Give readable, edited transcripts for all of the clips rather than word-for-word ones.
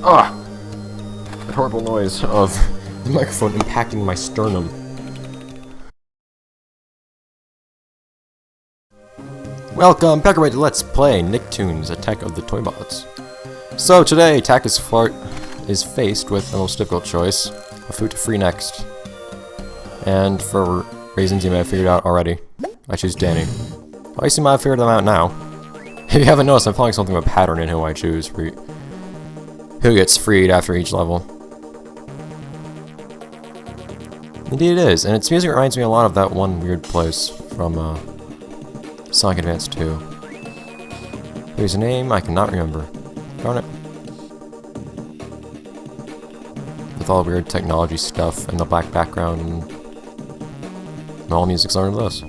Ah! That horrible noise of the microphone impacting my sternum. Welcome back to Let's Play Nicktoons, Attack of the Toybots. So today, Tack is faced with the most difficult choice, of food to free next. And for reasons you may have figured out already, I choose Danny. At least you might have figured them out now. If you haven't noticed, I'm following something of a pattern in who I choose for who gets freed after each level. Indeed it is, and its music reminds me a lot of that one weird place from Sonic Advance 2. Whose name I cannot remember. Darn it. With all the weird technology stuff and the black background and all music's similar to this.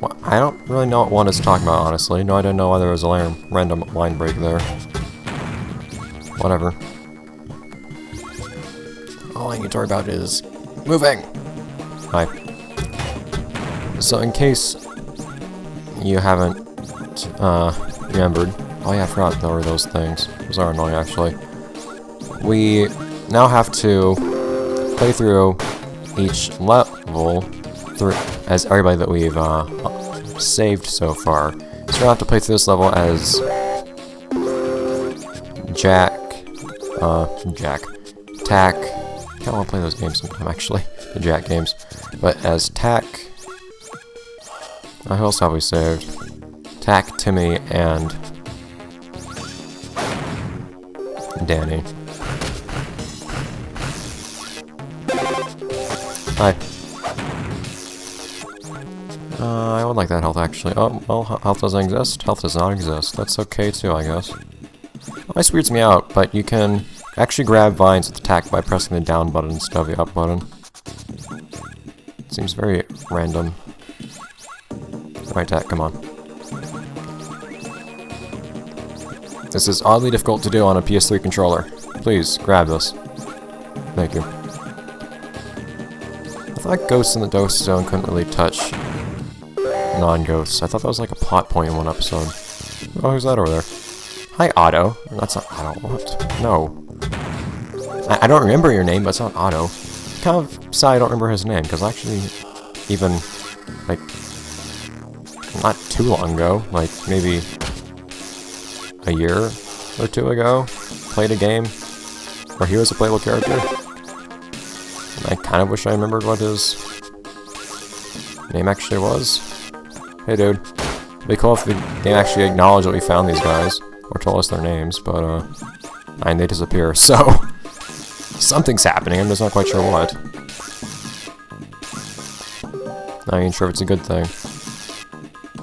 Well, I don't really know what one is talking about, honestly. No, I didn't know why there was a random line break there. Whatever. All I need to worry about is moving! Hi. So in case you haven't remembered, oh yeah, I forgot there were those things. Those are annoying, actually. We now have to play through each level as everybody that we've saved so far. So we're gonna have to play through this level as Tack. I kinda wanna play those games sometime, actually. The Jack games. But as Tack. Who else have we saved? Tack, Timmy, and Danny. Hi. I would like that health, actually. Oh, well, health doesn't exist. Health does not exist. That's okay, too, I guess. Well, this weirds me out, but you can actually grab vines with Tack by pressing the down button instead of the up button. Seems very random. Alright, Tack, come on. This is oddly difficult to do on a PS3 controller. Please, grab this. Thank you. I thought ghosts in the Ghost Zone couldn't really touch non-ghosts. I thought that was like a plot point in one episode. Oh, who's that over there? Hi, Otto. That's not Otto. What? No. I don't remember your name, but it's not Otto. Kind of sad I don't remember his name, because actually, even, like, not too long ago, like, maybe a year or two ago, played a game where he was a playable character. And I kind of wish I remembered what his name actually was. Hey dude, it'd be cool if the game actually acknowledged that we found these guys, or told us their names, but and they disappear, so something's happening, I'm just not quite sure what. Not even sure if it's a good thing.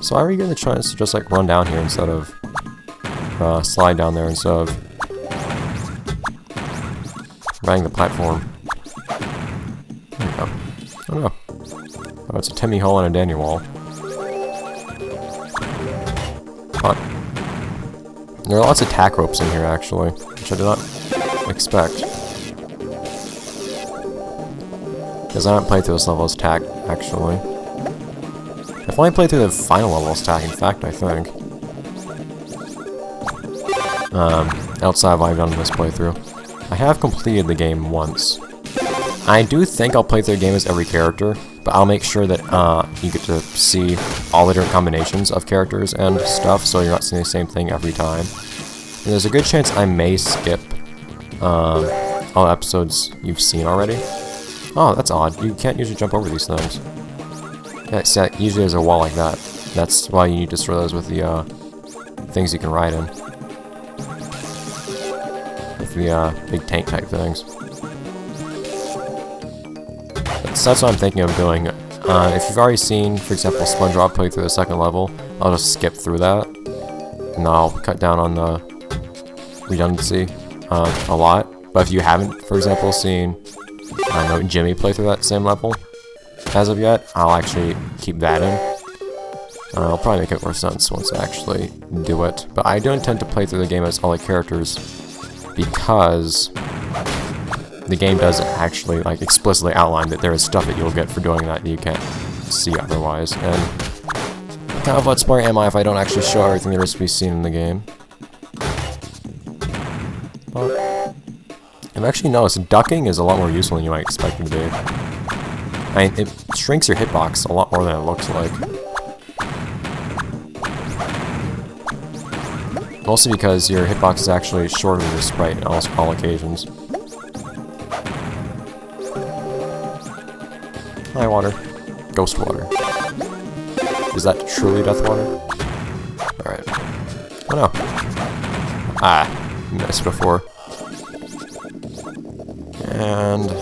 So why are we getting the chance to just like run down here instead of slide down there instead of riding the platform? There we go. Oh no. Oh, it's a Timmy hole and a Danny wall. There are lots of tack ropes in here, actually, which I did not expect. Because I haven't played through this level as Tack, actually. I've only played through the final level as Tack, in fact, I think. Outside of what I've done in this playthrough. I have completed the game once. I do think I'll play through the game as every character, but I'll make sure that you get to see all the different combinations of characters and stuff, so you're not seeing the same thing every time. And there's a good chance I may skip all episodes you've seen already. Oh, that's odd. You can't usually jump over these things. Yeah, see, usually there's a wall like that. That's why you need to destroy those with the things you can ride in. With the big tank type things. That's what I'm thinking of doing. If you've already seen, for example, SpongeBob play through the second level, I'll just skip through that. And I'll cut down on the redundancy a lot. But if you haven't, for example, seen, I don't know, Jimmy play through that same level as of yet, I'll actually keep that in. I'll probably make it more sense once I actually do it. But I do intend to play through the game as all the characters because the game doesn't actually like explicitly outline that there is stuff that you'll get for doing that you can't see otherwise. And I kind kind of what sport am I if I don't actually show everything there is to be seen in the game? But I've actually noticed ducking is a lot more useful than you might expect it to be. I mean, it shrinks your hitbox a lot more than it looks like. Mostly because your hitbox is actually shorter than your sprite on almost all occasions. Hi, water. Ghost water. Is that truly death water? Alright. Oh no. Ah, missed before. And I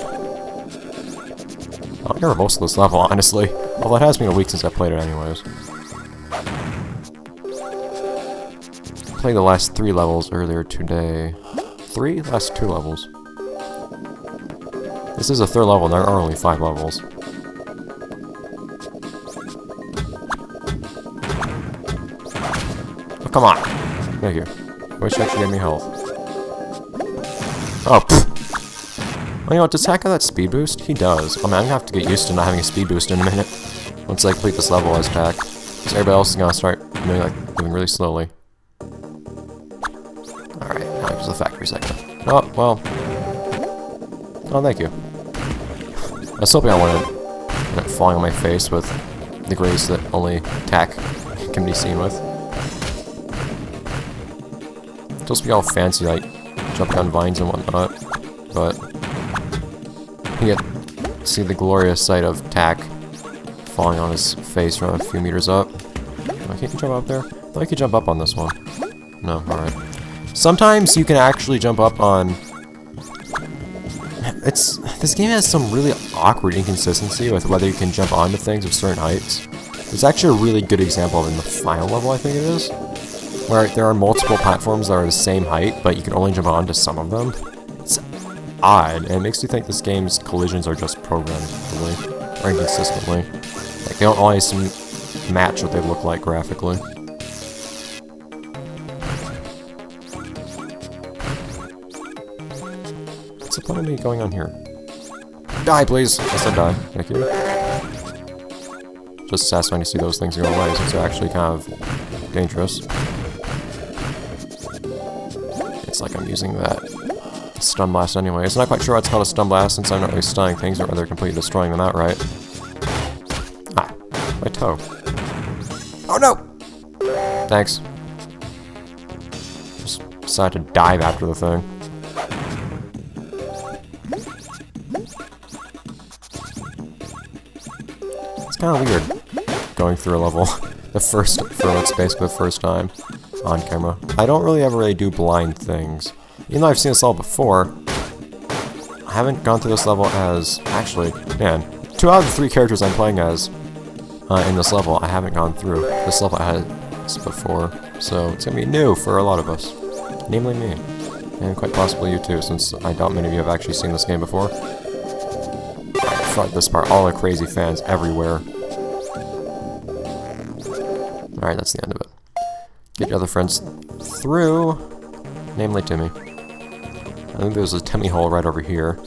don't remember most of this level, honestly. Although it has been a week since I played it anyways. I played the last 3 levels earlier today. 3? Last 2 levels. This is the 3rd level and there are only 5 levels. Oh, come on! Thank you. I wish I could get me health. Oh, pfft. Well, you know what, does Hack have that speed boost? He does. I mean, I'm gonna have to get used to not having a speed boost in a minute. Once I complete this level as Tack. Because everybody else is gonna start moving really slowly. Alright, now here's the factory segment. Oh, well. Oh, thank you. I was hoping I wanted falling on my face with the grace that only Tack can be seen with. It's supposed to be all fancy, like jumping on vines and whatnot, but you get to see the glorious sight of Tack falling on his face from a few meters up. Oh, can't you jump up there? I thought you could jump up on this one. No, alright. Sometimes you can actually jump up on... This game has some really awkward inconsistency with whether you can jump onto things of certain heights. There's actually a really good example of it in the final level, I think it is, where there are multiple platforms that are the same height, but you can only jump onto some of them. It's odd, and it makes you think this game's collisions are just programmed, really, or inconsistently. Like, they don't always match what they look like graphically. What's the point of me going on here? Die, please! I said die. Thank you. Just satisfying to see those things go away, since they're actually kind of dangerous. It's like I'm using that stun blast anyways. I'm not quite sure why it's called a stun blast, since I'm not really stunning things, or rather completely destroying them outright. Ah, my toe. Oh no! Thanks. Just decided to dive after the thing. It's kind of weird going through a level for what's basically the first time on camera. I don't really do blind things. Even though I've seen this level before, I haven't gone through this level as... Actually, man, 2 out of the 3 characters I'm playing as in this level, I haven't gone through. This level I had before, so it's gonna be new for a lot of us. Namely me. And quite possibly you too, since I doubt many of you have actually seen this game before. Fuck this part, all the crazy fans everywhere. Alright, that's the end of it. Get your other friends through, namely Timmy. I think there's a Timmy hole right over here.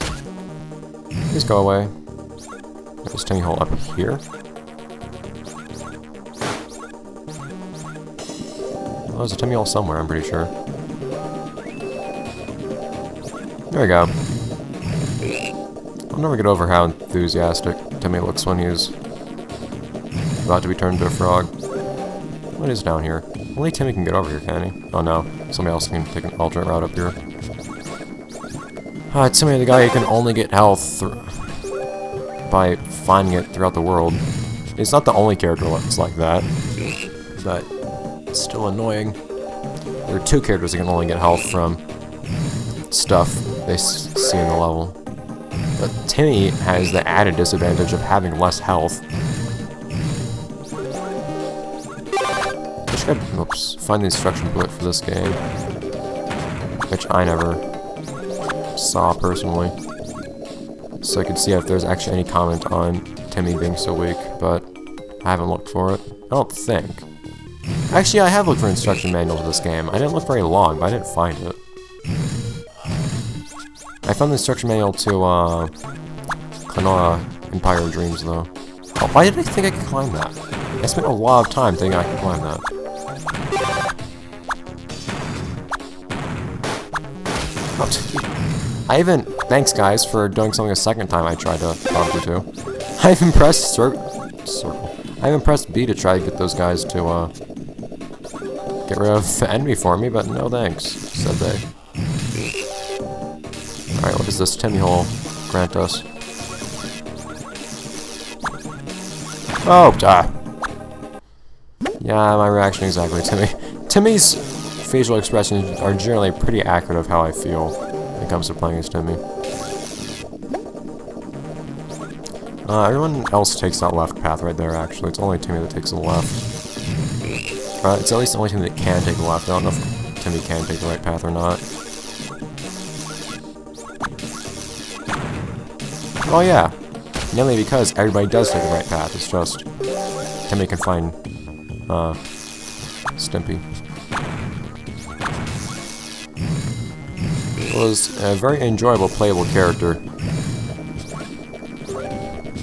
Please go away. There's a Timmy hole up here. Oh, there's a Timmy hole somewhere, I'm pretty sure. There we go. I'll never get over how enthusiastic Timmy looks when he's about to be turned into a frog. What is down here? Only Timmy can get over here, can he? Oh no, somebody else can take an alternate route up here. Timmy, the guy who can only get health by finding it throughout the world. He's not the only character that's like that, but it's still annoying. There are 2 characters that can only get health from stuff they see in the level. But Timmy has the added disadvantage of having less health. I should find the instruction booklet for this game, which I never saw personally, so I could see if there's actually any comment on Timmy being so weak, but I haven't looked for it. I don't think. Actually, I have looked for instruction manuals of this game. I didn't look very long, but I didn't find it. I found the instruction manual to Clonoa Empire of Dreams, though. Oh, why did I think I could climb that? I spent a lot of time thinking I could climb that. I even... Thanks, guys, for doing something a second time I tried to prompt you to. I even pressed circle. I even pressed B to try to get those guys to, get rid of the enemy for me, but no thanks, said they. Alright, what does this Timmy hole grant us? Oh, yeah, my reaction exactly, Timmy. Timmy's facial expressions are generally pretty accurate of how I feel when it comes to playing as Timmy. Everyone else takes that left path right there, actually. It's only Timmy that takes the left. It's at least the only Timmy that can take the left. I don't know if Timmy can take the right path or not. Oh yeah, mainly because everybody does take the right path. It's just Timmy can find Stimpy. It was a very enjoyable playable character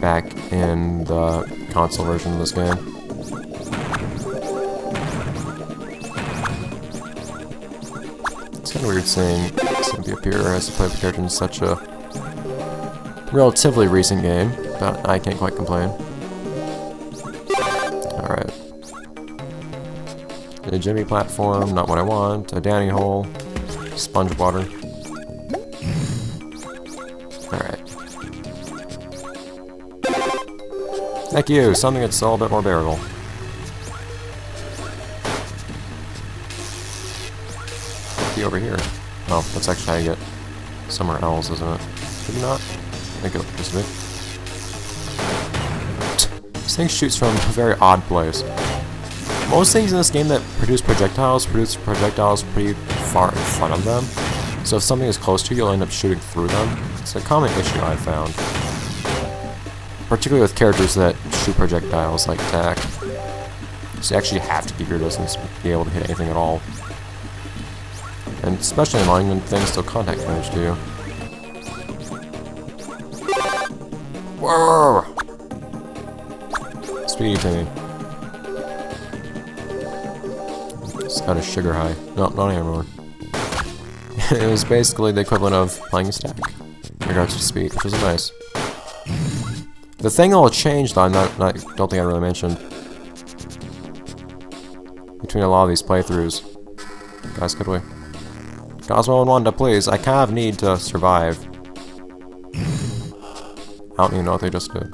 back in the console version of this game. It's kind of weird seeing Stimpy appear as a playable character in such a relatively recent game, but I can't quite complain. Alright. A Jimmy platform, not what I want. A Danny hole. Sponge water. Alright. Thank you! Something that's a little bit more bearable. Key over here. Oh, that's actually how you get somewhere else, isn't it? Maybe not? I think it used to be. This thing shoots from a very odd place. Most things in this game that produce projectiles pretty far in front of them. So if something is close to you, you'll end up shooting through them. It's a common issue I've found. Particularly with characters that shoot projectiles like Tack. So you actually have to keep your distance to be able to hit anything at all. And especially annoying when things still contact damage to you. Whoa! Speedy Timmy. Just got a sugar high. No, not anymore. It was basically the equivalent of playing a stack in regards to speed, which was nice. The thing that will change, though, I don't think I really mentioned, between a lot of these playthroughs. Guys, could we? Cosmo and Wanda, please. I kind of need to survive. I don't even know what they just did.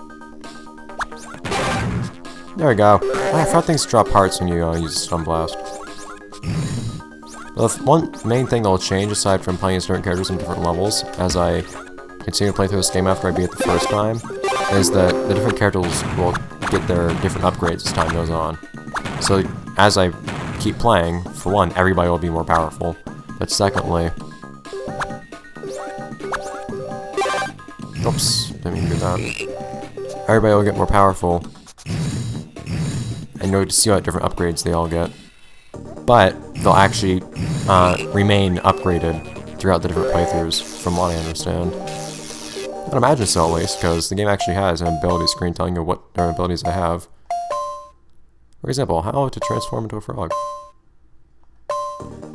There we go. I forgot things drop hearts when you use a Stun Blast. The one main thing that will change, aside from playing as different characters in different levels, as I continue to play through this game after I beat it the first time, is that the different characters will get their different upgrades as time goes on. So, as I keep playing, for one, everybody will be more powerful. But secondly... Oops, didn't mean to do that. Everybody will get more powerful. And you'll see what different upgrades they all get. But they'll actually remain upgraded throughout the different playthroughs, from what I understand. I'd imagine so, at least, because the game actually has an ability screen telling you what different abilities I have. For example, how to transform into a frog.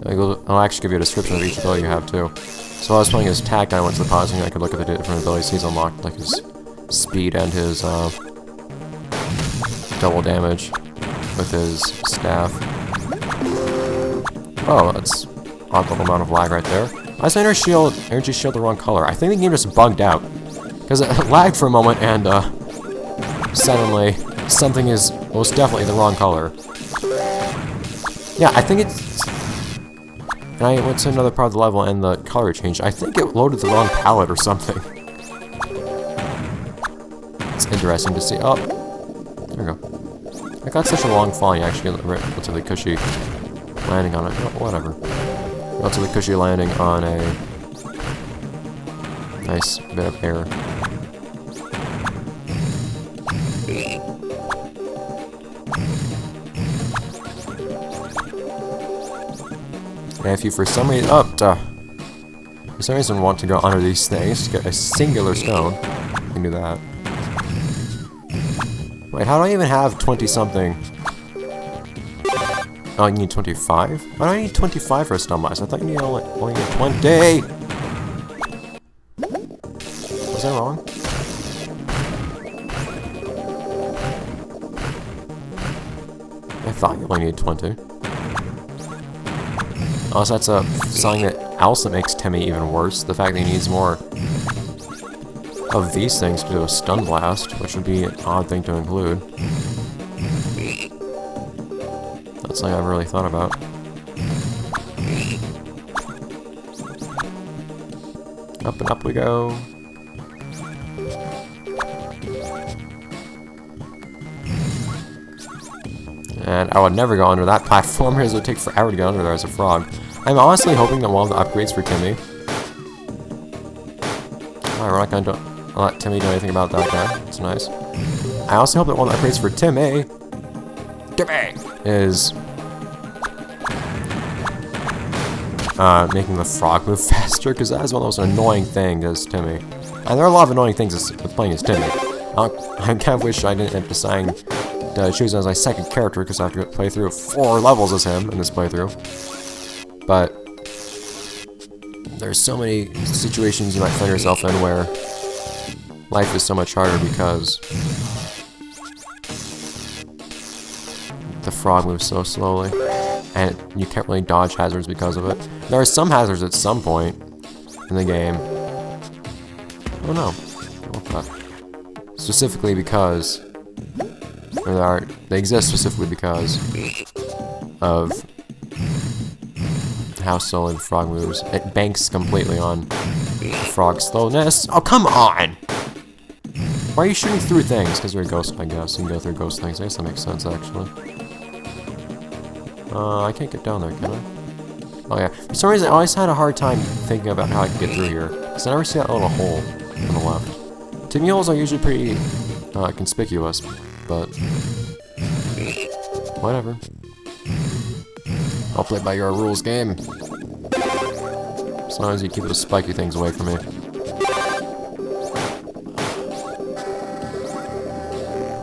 I'll actually give you a description of each ability you have, too. So while I was playing his Tack, I went to the pause and I could look at the different abilities he's unlocked, like his speed and his double damage with his staff. Oh, that's an odd little amount of lag right there. Why is my energy shield the wrong color? I think the game just bugged out. Because it lagged for a moment and suddenly something is most definitely the wrong color. Yeah, I think it's... And I went to another part of the level and the color changed. I think it loaded the wrong palette or something. It's interesting to see. Oh, there we go. I got such a long fall, you actually get a relatively cushy landing on it. Oh, whatever. Relatively cushy landing on a nice bit of air. And if you for some reason want to go under these things to get a singular stone, you can do that. Wait, how do I even have 20-something? Oh, you need 25? Why do I need 25 for a stun blast? I thought you need only need 20! Was I wrong? I thought you only needed 20. Also, that's something that also makes Timmy even worse. The fact that he needs more of these things to do a stun blast, which would be an odd thing to include. That's something I've really thought about. Up and up we go. And I would never go under that platform because it would take forever to get under there as a frog. I'm honestly hoping that one of the upgrades for Timmy... Alright, we're not going to let Timmy do anything about that guy. It's nice. I also hope that one of the upgrades for Timmy... is... making the frog move faster, because that is one of the most annoying things as Timmy. And there are a lot of annoying things with playing as Timmy. I kind of wish I didn't end up deciding to choose him as my second character, because I have to play through 4 levels as him in this playthrough. But there's so many situations you might find yourself in where life is so much harder because the frog moves so slowly, and you can't really dodge hazards because of it. There are some hazards at some point in the game. Oh no. Specifically because... Or they exist specifically because of how slowly the frog moves. It banks completely on the frog's slowness. Oh, come on! Why are you shooting through things? Because you're a ghost, I guess. You can go through ghost things. I guess that makes sense, actually. I can't get down there, can I? Oh yeah. For some reason, I always had a hard time thinking about how I can get through here. Because I never see that little hole on the left. Timmy holes are usually pretty conspicuous, but whatever. I'll play by your rules, game. As long as you keep those spiky things away from me.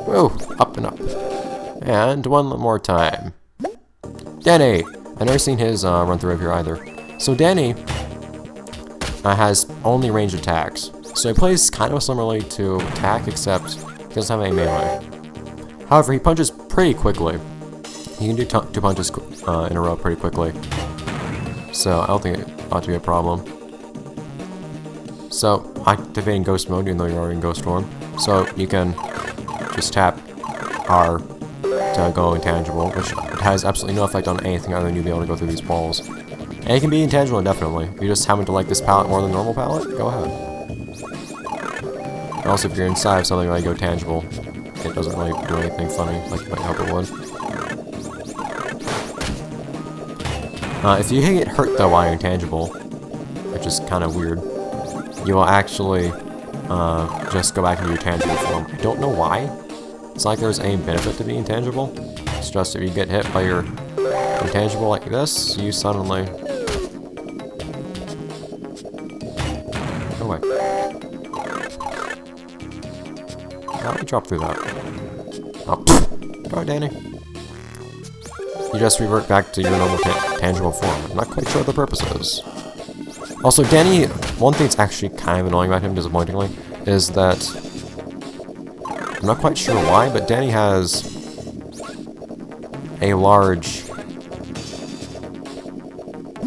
Whoa, up and up. And one more time. Danny! I've never seen his run through over here either. So Danny has only ranged attacks. So he plays kind of similarly to attack, except he doesn't have any melee. However, he punches pretty quickly. He can do 2 punches in a row pretty quickly. So I don't think it ought to be a problem. So activating ghost mode, even though you're already in ghost form. So you can just tap R to go intangible, which has absolutely no effect on anything other than you being able to go through these walls. And it can be intangible indefinitely. If you just happen to like this palette more than the normal palette, go ahead. And also, if you're inside of something like go tangible, it doesn't really do anything funny like you might hope it would. If you get hurt though while you're intangible, which is kind of weird, you will actually just go back into your tangible form. I don't know why. It's not like there's any benefit to being intangible. It's just if you get hit by your intangible like this, you suddenly... Go away. How do you drop through that? Oh, go, Danny. You just revert back to your normal tangible form. I'm not quite sure what the purpose is. Also, Danny, one thing that's actually kind of annoying about him, disappointingly, is that... I'm not quite sure why, but Danny has a large...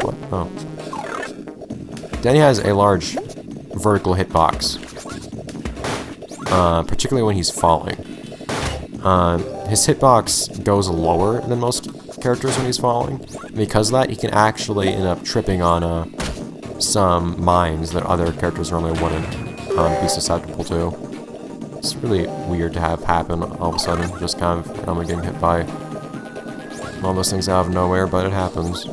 What? Oh. Danny has a large vertical hitbox. Particularly when he's falling. His hitbox goes lower than most characters when he's falling. Because of that, he can actually end up tripping on some mines that other characters normally wouldn't be susceptible to. It's really weird to have happen all of a sudden, just kind of randomly getting hit by all those things out of nowhere, but it happens.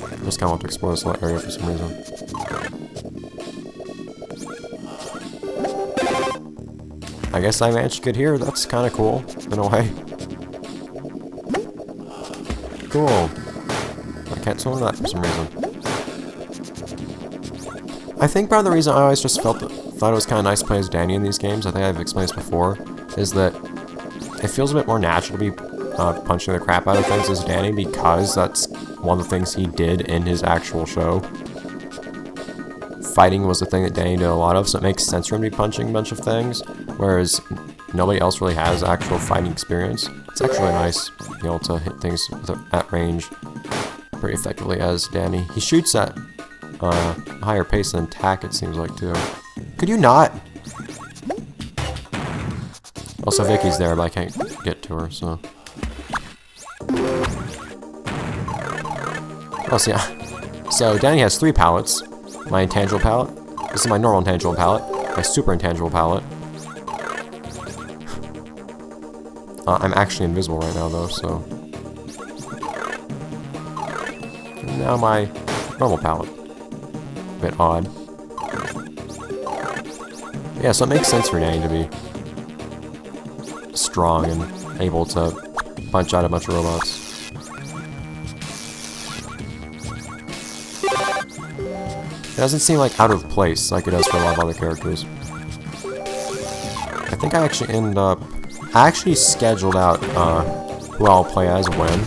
I just kind of want to explore this little area for some reason. I guess I managed to get here, that's kind of cool, in a way. Cool. I can't swim that for some reason. I think part of the reason I always just felt thought it was kind of nice to play as Danny in these games, I think I've explained this before, is that it feels a bit more natural to be punching the crap out of things as Danny, because that's one of the things he did in his actual show. Fighting was the thing that Danny did a lot of, so it makes sense for him to be punching a bunch of things, whereas nobody else really has actual fighting experience. It's actually nice being able to hit things at range pretty effectively as Danny. He shoots at a higher pace than attack, it seems like, too. Could you not? Also, Vicky's there, but I can't get to her, so... Oh, so yeah. So, Danny has 3 palettes. My intangible palette. This is my normal intangible palette. My super intangible palette. I'm actually invisible right now, though, so... And now my normal palette. A bit odd. Yeah, so it makes sense for Danny to be strong and able to punch out a bunch of robots. It doesn't seem like out of place like it does for a lot of other characters. I think I actually ended up... I actually scheduled out who I'll play as when.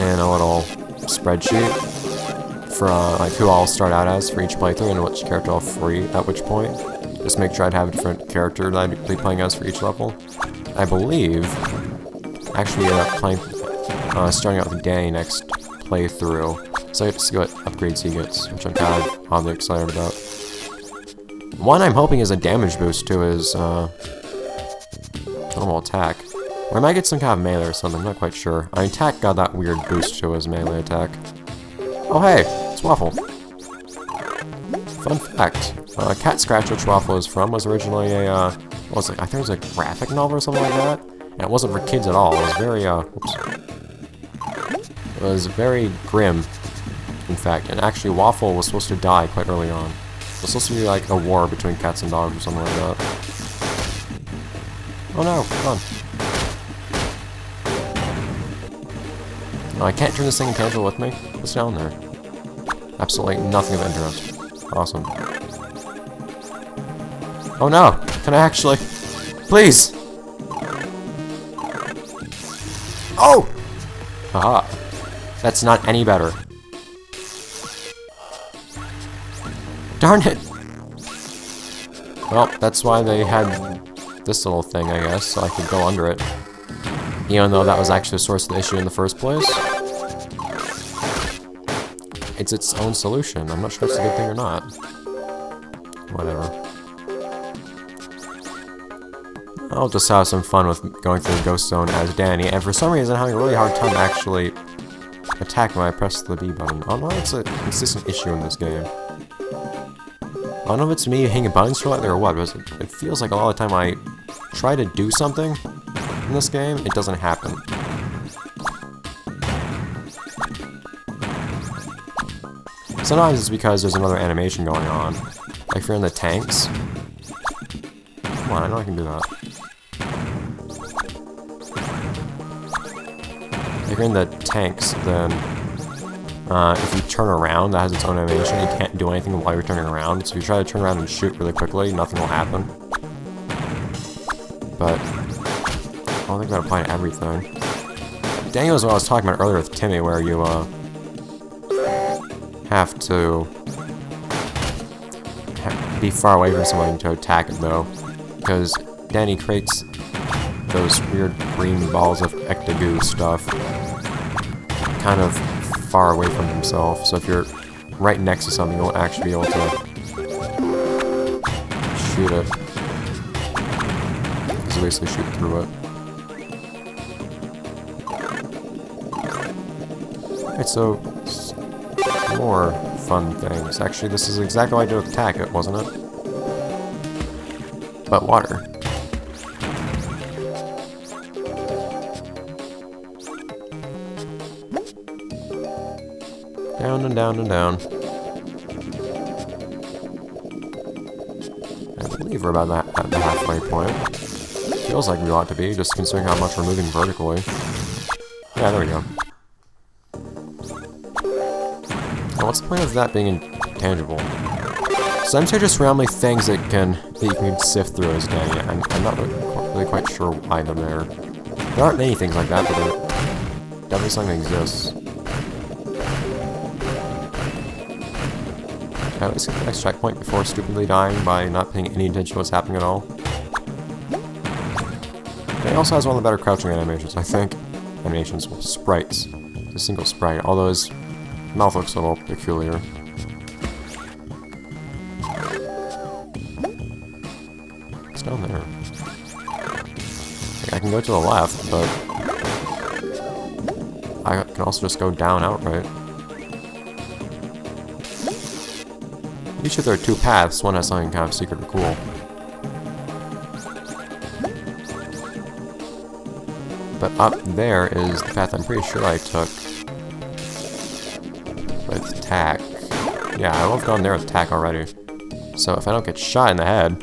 And a little spreadsheet for like who I'll start out as for each playthrough and which character I'll free at which point. Just make sure I'd have a different character that I'd be playing as for each level. I believe actually ended up playing starting out with Danny next playthrough, so I get to see what upgrades he gets, which I'm kind of oddly excited about. One I'm hoping is a damage boost to his normal attack. Or I might get some kind of melee or something, I'm not quite sure. Attack got that weird boost to his melee attack. Oh hey, it's Waffle. Fun fact, Cat Scratch, which Waffle is from, was originally a, what was it? I think it was a graphic novel or something like that. And it wasn't for kids at all, it was very, it was very grim, in fact, and actually Waffle was supposed to die quite early on. It was supposed to be like a war between cats and dogs or something like that. Oh no, come on. No, I can't turn this thing intangible with me. What's down there? Absolutely nothing of interest. Awesome. Oh no! Can I actually... Please! Oh! Haha. That's not any better. Darn it! Well, that's why they had this little thing, I guess, so I could go under it. Even though that was actually the source of the issue in the first place. It's its own solution. I'm not sure if it's a good thing or not. Whatever. I'll just have some fun with going through the ghost zone as Danny, and for some reason I'm having a really hard time actually attacking when I press the B button. I don't know if it's a consistent issue in this game. I don't know if it's me hanging buttons for it or what, but it feels like a lot of the time I try to do something in this game, it doesn't happen. Sometimes it's because there's another animation going on. Like if you're in the tanks. Come on, I know I can do that. If you're in the tanks, then if you turn around, that has its own animation. You can't do anything while you're turning around. So if you try to turn around and shoot really quickly, nothing will happen. But I don't think that apply to everything. Daniel is what I was talking about earlier with Timmy, where you have to be far away from someone to attack it, though, because Danny creates those weird green balls of ectogoo stuff kind of far away from himself, so if you're right next to something, you won't actually be able to shoot it. Just basically shoot through it. Alright, so more fun things. Actually, this is exactly what I did with attack, wasn't it? But water. Down and down and down. I believe we're about at the halfway point. Feels like we ought to be, just considering how much we're moving vertically. Yeah, there we go. Now, what's the point of that being intangible? Sometimes they're just randomly things that you can sift through as Danny. I'm not really quite sure why they're there. There aren't many things like that, but they're definitely something that exists. Can I at least get the next checkpoint before stupidly dying by not paying any attention to what's happening at all? It also has one of the better crouching animations, I think. Animations, well, sprites. It's a single sprite, although his mouth looks a little peculiar. What's down there? I can go to the left, but I can also just go down outright. Each of there are two paths, one has something kind of secret or cool. But up there is the path I'm pretty sure I took with tack. Yeah, I will have gone there with tack already. So if I don't get shot in the head...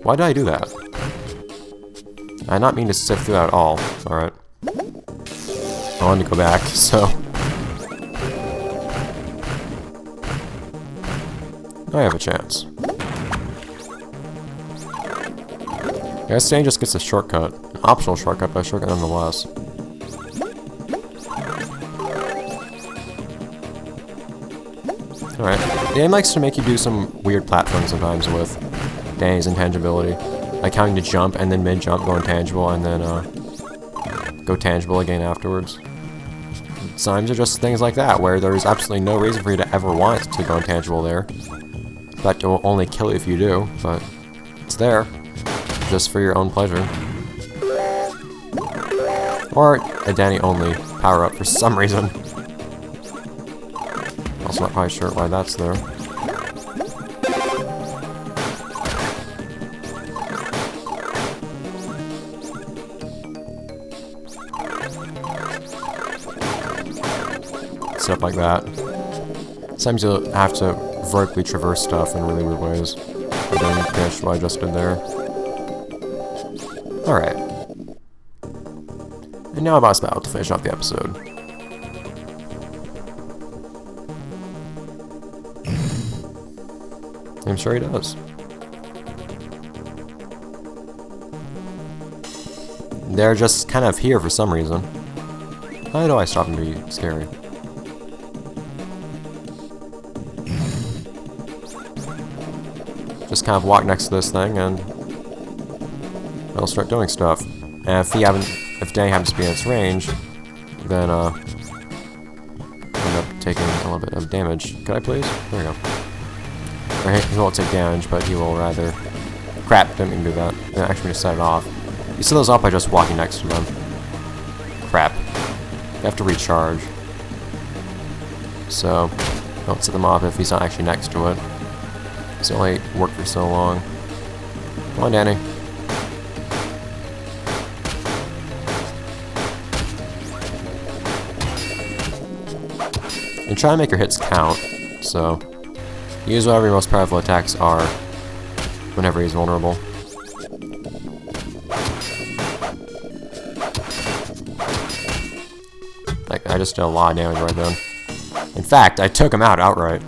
Why did I do that? I did not mean to sift through that at all. Alright. I wanted to go back, so... I have a chance. I guess Danny just gets a shortcut. An optional shortcut, but a shortcut nonetheless. Alright. The game likes to make you do some weird platforms sometimes with Danny's intangibility. Like having to jump and then mid-jump go intangible and then go tangible again afterwards. Sometimes they're just things like that, where there's absolutely no reason for you to ever want to go intangible there. But it will only kill you if you do, but it's there. Just for your own pleasure. Or a Danny only power-up for some reason. Also not quite sure why that's there. Stuff like that. Sometimes you'll have to vertically traverse stuff in really weird ways. I don't finish what I just did there. Alright. And now a boss battle to finish off the episode. I'm sure he does. They're just kind of here for some reason. How do I stop and be scary? Just kind of walk next to this thing and it'll start doing stuff. And if Danny happens to be in its range, then end up taking a little bit of damage. Could I please? There we go. Or he won't take damage, but he will rather. Crap! Didn't mean to do that. I actually just set it off. You set those off by just walking next to them. Crap! You have to recharge. So don't set them off if he's not actually next to it. It's only worked for so long. Come on, Danny. And try to make your hits count, so use whatever your most powerful attacks are whenever he's vulnerable. Like, I just did a lot of damage right then. In fact, I took him out outright.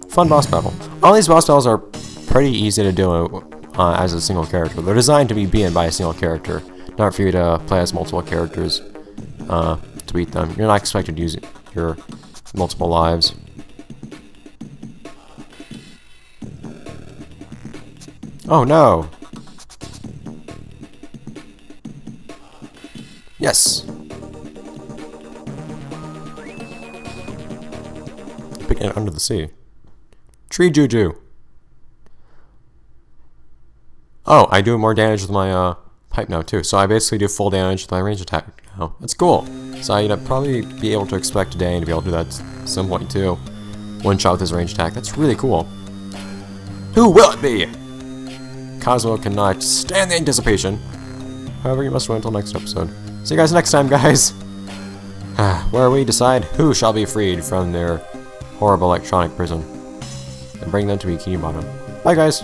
Fun boss battle. All these boss battles are pretty easy to do as a single character. They're designed to be beaten by a single character, not for you to play as multiple characters to beat them. You're not expected to use your multiple lives. Oh no! Yes! Picking it under the sea. Tree Juju. Oh, I do more damage with my pipe now too. So I basically do full damage with my range attack now. That's cool. So I'd probably be able to expect Danny to be able to do that at some point too. One shot with his range attack. That's really cool. Who will it be? Cosmo cannot stand the anticipation. However, you must wait until next episode. See you guys next time, guys. Where we decide who shall be freed from their horrible electronic prison and bring them to Bikini Bottom. Bye, guys.